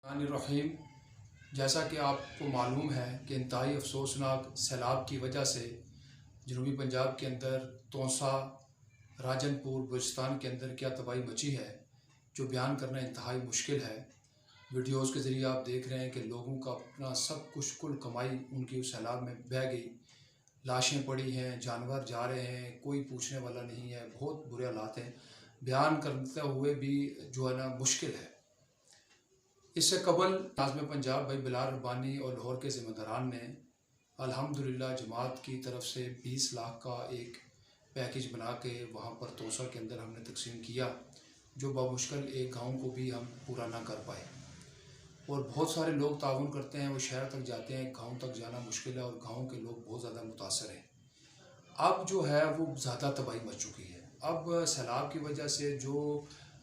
रहीम। जैसा कि आपको मालूम है कि इंतहाई अफसोसनाक सैलाब की वजह से जनूबी पंजाब के अंदर तौसा, राजनपुर, बलूचिस्तान के अंदर क्या तबाही मची है, जो बयान करना इंतहाई मुश्किल है। वीडियोज़ के ज़रिए आप देख रहे हैं कि लोगों का अपना सब कुछ, कुल कमाई उनकी उस सैलाब में बह गई। लाशें पड़ी हैं, जानवर जा रहे हैं, कोई पूछने वाला नहीं है। बहुत बुरे हालात हैं, बयान करते हुए भी जो है ना मुश्किल है। इससे कबल नाज़िम पंजाब भाई बिलाल रब्बानी और लाहौर के ज़िम्मेदारान ने अल्हम्दुलिल्लाह जमात की तरफ से 20 लाख का एक पैकेज बना के वहाँ पर तौसा के अंदर हमने तकसीम किया, जो बामुश्किल एक गांव को भी हम पूरा ना कर पाए। और बहुत सारे लोग ताउन करते हैं, वो शहर तक जाते हैं, गांव तक जाना मुश्किल है और गांव के लोग बहुत ज़्यादा मुतासर हैं। अब जो है वो ज़्यादा तबाही मच चुकी है। अब सैलाब की वजह से जो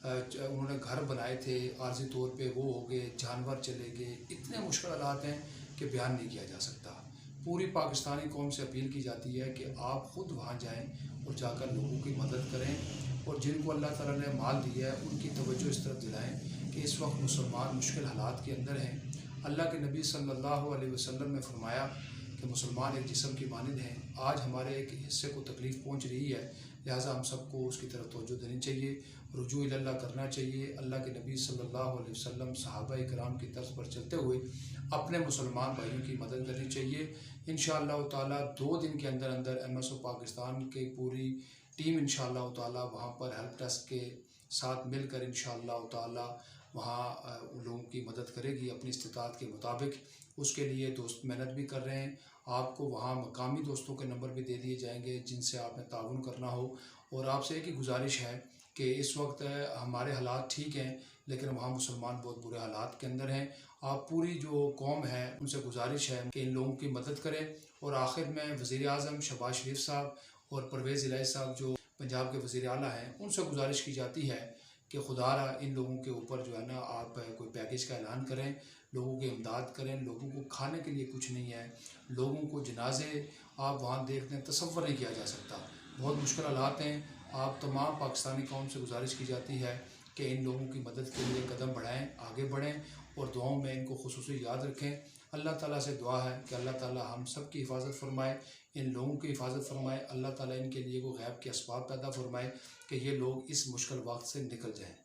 उन्होंने घर बनाए थे आर्जी तौर पे, वो हो गए, जानवर चले गए। इतने मुश्किल हालात हैं कि बयान नहीं किया जा सकता। पूरी पाकिस्तानी कौम से अपील की जाती है कि आप ख़ुद वहाँ जाएं और जाकर लोगों की मदद करें, और जिनको अल्लाह ताला ने माल दिया है उनकी तवज्जो इस तरफ दिलाएं कि इस वक्त मुसलमान मुश्किल हालात के अंदर हैं। अल्लाह के नबी सल्लल्लाहु अलैहि वसल्लम ने फरमाया कि मुसलमान एक जिस्म की मानिंद हैं। आज हमारे एक हिस्से को तकलीफ़ पहुँच रही है, लिहाजा हम सबको उसकी तरफ तवज्जो देनी चाहिए, रुजू इल्लाह करना चाहिए। अल्लाह के नबी सल्लल्लाहु अलैहि वसल्लम सहाबा इकराम की तर्ज पर चलते हुए अपने मुसलमान भाइयों की मदद करनी चाहिए। इंशाअल्लाह ताला 2 दिन के अंदर अंदर MSO पाकिस्तान की पूरी टीम इंशाअल्लाह ताला वहाँ पर हेल्प डेस्क के साथ मिलकर इंशाअल्लाह ताला वहाँ उन लोगों की मदद करेगी अपनी इस्तिताअत के मुताबिक। उसके लिए दोस्त मेहनत भी कर रहे हैं। आपको वहाँ मकामी दोस्तों के नंबर भी दे दिए जाएंगे जिनसे आपने ताउन करना हो। और आपसे एक ही गुजारिश है कि इस वक्त हमारे हालात ठीक हैं, लेकिन वहाँ मुसलमान बहुत बुरे हालात के अंदर हैं। आप पूरी जो कौम है उनसे गुजारिश है कि इन लोगों की मदद करें। और आखिर में वज़ीर आज़म शहबाज शरीफ साहब और परवेज़ इलाही साहब जो पंजाब के वज़ीर आला हैं, उनसे गुजारिश की जाती है कि खुदारा इन लोगों के ऊपर जो है ना आप कोई पैकेज का ऐलान करें, लोगों की इमदाद करें। लोगों को खाने के लिए कुछ नहीं है, लोगों को जनाजे आप वहाँ देखते हैं, तसव्वुर नहीं किया जा सकता। बहुत मुश्किल हालात हैं। आप तमाम पाकिस्तानी कौम से गुजारिश की जाती है कि इन लोगों की मदद के लिए कदम बढ़ाएं, आगे बढ़ें और दुआओं में इनको खुसूसी याद रखें। अल्लाह ताला से दुआ है कि अल्लाह ताला हम सब की हिफाजत फरमाए, इन लोगों की हिफाजत फरमाए। अल्लाह ताला इनके लिए वो गैब के असबाब पैदा फरमाए कि ये लोग इस मुश्किल वक्त से निकल जाएँ।